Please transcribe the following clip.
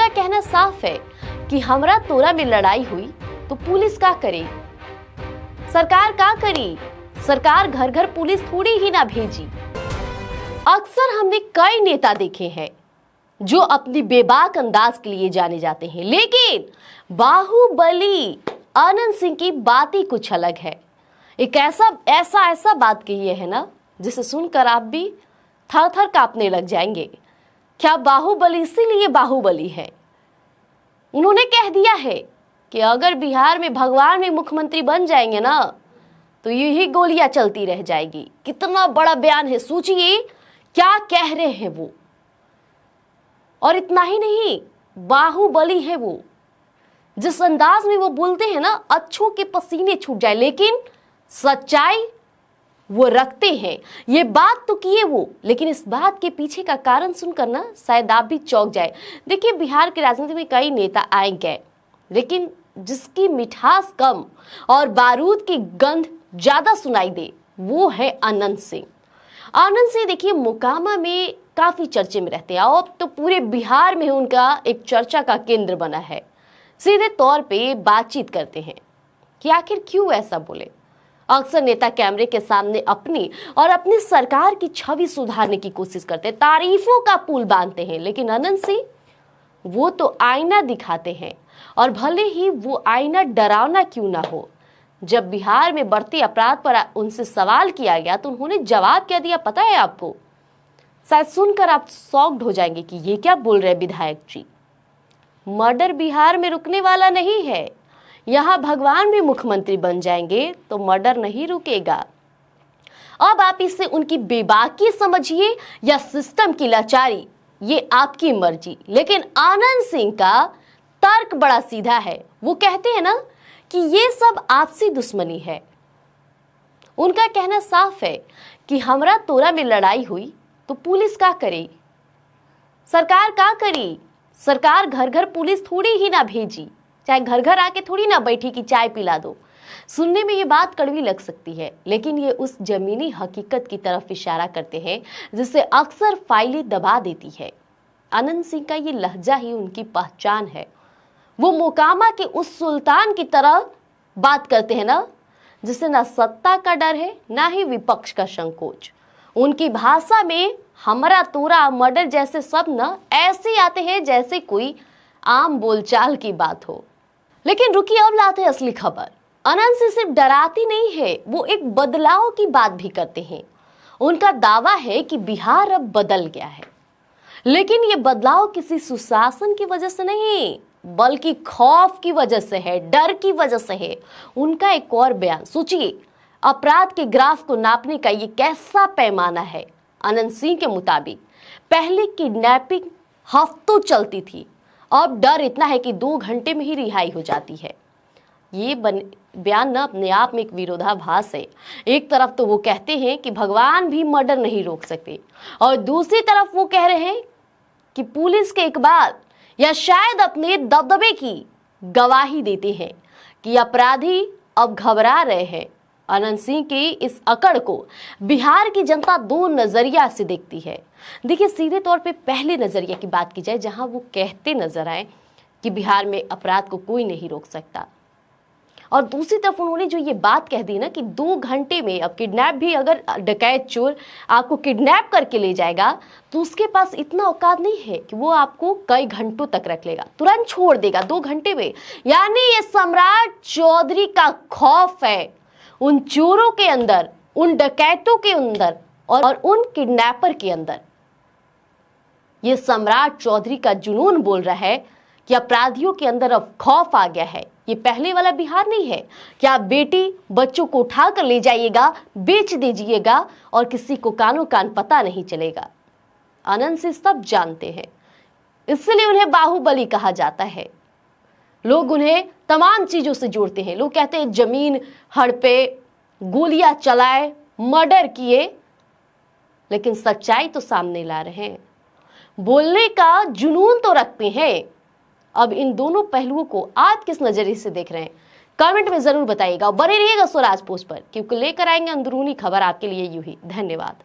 उनका कहना साफ है कि हमरा तोरा में लड़ाई हुई तो पुलिस का करे, सरकार का करी, सरकार घर घर पुलिस थोड़ी ही ना भेजी। अक्सर हमने कई नेता देखे हैं जो अपनी बेबाक अंदाज के लिए जाने जाते हैं, लेकिन बाहुबली आनंद सिंह की बात ही कुछ अलग है। एक ऐसा बात कही है ना जिसे सुनकर आप भी थर थर कांपने लग जाएंगे। क्या बाहुबली इसीलिए बाहुबली है? उन्होंने कह दिया है कि अगर बिहार में भगवान भी मुख्यमंत्री बन जाएंगे ना तो यही गोलियां चलती रह जाएगी। कितना बड़ा बयान है, सोचिए क्या कह रहे हैं वो। और इतना ही नहीं, बाहुबली है वो। जिस अंदाज में वो बोलते हैं ना, अच्छों के पसीने छूट जाए, लेकिन सच्चाई वो रखते हैं। ये बात तो किए वो, लेकिन इस बात के पीछे का कारण सुनकर ना शायद आप भी चौंक जाए। देखिए, बिहार की राजनीति में कई नेता आए गए, लेकिन जिसकी मिठास कम और बारूद की गंध ज्यादा सुनाई दे वो है आनंद सिंह। आनंद सिंह देखिए मोकामा में काफी चर्चे में रहते हैं और अब तो पूरे बिहार में उनका एक चर्चा का केंद्र बना है। सीधे तौर पे बातचीत करते हैं कि आखिर क्यों ऐसा बोले। अक्सर नेता कैमरे के सामने अपनी और अपनी सरकार की छवि सुधारने की कोशिश करते हैं, तारीफों का पुल बांधते हैं, लेकिन आनंद सिंह वो तो आईना दिखाते हैं, और भले ही वो आईना डरावना क्यों ना हो। जब बिहार में बढ़ते अपराध पर उनसे सवाल किया गया तो उन्होंने जवाब क्या दिया पता है आपको? शायद सुनकर आप शॉक्ड हो जाएंगे कि ये क्या बोल रहे विधायक जी। मर्डर बिहार में रुकने वाला नहीं है। यहाँ भगवान भी मुख्यमंत्री बन जाएंगे तो मर्डर नहीं रुकेगा। अब आप इसे उनकी बेबाकी समझिए या सिस्टम की लाचारी, ये आपकी मर्जी। लेकिन आनंद सिंह का तर्क बड़ा सीधा है। वो कहते हैं ना कि ये सब आपसी दुश्मनी है। उनका कहना साफ है कि हमरा तोरा में लड़ाई हुई तो पुलिस का करे, सरकार का करी, सरकार घर घर पुलिस थोड़ी ही ना भेजी, चाहे घर घर आके थोड़ी ना बैठी कि चाय पिला दो। सुनने में ये बात कड़वी लग सकती है, लेकिन ये उस जमीनी हकीकत की तरफ इशारा करते हैं जिसे अक्सर फाइलें दबा देती है। आनंद सिंह का ये लहजा ही उनकी पहचान है। वो मोकामा के उस सुल्तान की तरह बात करते हैं ना जिसे ना सत्ता का डर है ना ही विपक्ष का संकोच। उनकी भाषा में हमरा तोरा मर्डर जैसे शब्द ना ऐसे आते हैं जैसे कोई आम बोलचाल की बात हो। लेकिन रुकिए, अब लाते हैं असली खबर। आनंद सिंह सिर्फ डराती नहीं है, वो एक बदलाव की बात भी करते हैं। उनका दावा है कि बिहार अब बदल गया है, लेकिन ये बदलाव किसी सुशासन की वजह से नहीं बल्कि खौफ की वजह से है, डर की वजह से है। उनका एक और बयान सोचिए, अपराध के ग्राफ को नापने का ये कैसा पैमाना है। आनंद सिंह के मुताबिक पहले किडनैपिंग हफ्तों चलती थी, अब डर इतना है कि 2 घंटे में ही रिहाई हो जाती है। ये बयान ना अपने आप में एक विरोधाभास है। एक तरफ तो वो कहते हैं कि भगवान भी मर्डर नहीं रोक सकते, और दूसरी तरफ वो कह रहे हैं कि पुलिस के इकबाल या शायद अपने दबदबे की गवाही देते हैं कि अपराधी अब घबरा रहे हैं। आनंद सिंह की इस अकड़ को बिहार की जनता 2 नजरिया से देखती है। देखिए, सीधे तौर पे पहले नजरिया की बात की जाए, जहां वो कहते नजर आए कि बिहार में अपराध को कोई नहीं रोक सकता, और दूसरी तरफ उन्होंने जो ये बात कह दी ना कि 2 घंटे में अब किडनैप भी, अगर डकैत चोर आपको किडनैप करके ले जाएगा तो उसके पास इतना औकात नहीं है कि वो आपको कई घंटों तक रख लेगा, तुरंत छोड़ देगा 2 घंटे में। यानी ये सम्राट चौधरी का खौफ है उन चोरों के अंदर, उन डकैतों के अंदर और उन किडनैपर के अंदर। ये सम्राट चौधरी का जुनून बोल रहा है कि अपराधियों के अंदर अब खौफ आ गया है। ये पहले वाला बिहार नहीं है कि आप बेटी बच्चों को उठा कर ले जाइएगा, बेच दीजिएगा और किसी को कानो कान पता नहीं चलेगा। आनंद सिंह सब जानते हैं, इसलिए उन्हें बाहुबली कहा जाता है। लोग उन्हें तमाम चीजों से जोड़ते हैं। लोग कहते हैं जमीन हड़पे, गोलियां चलाए, मर्डर किए, लेकिन सच्चाई तो सामने ला रहे हैं। बोलने का जुनून तो रखते हैं। अब इन दोनों पहलुओं को आप किस नजरिए से देख रहे हैं, कमेंट में जरूर बताइएगा। बने रहिएगा स्वराज पोस्ट पर, क्योंकि लेकर आएंगे अंदरूनी खबर आपके लिए यूं ही। धन्यवाद।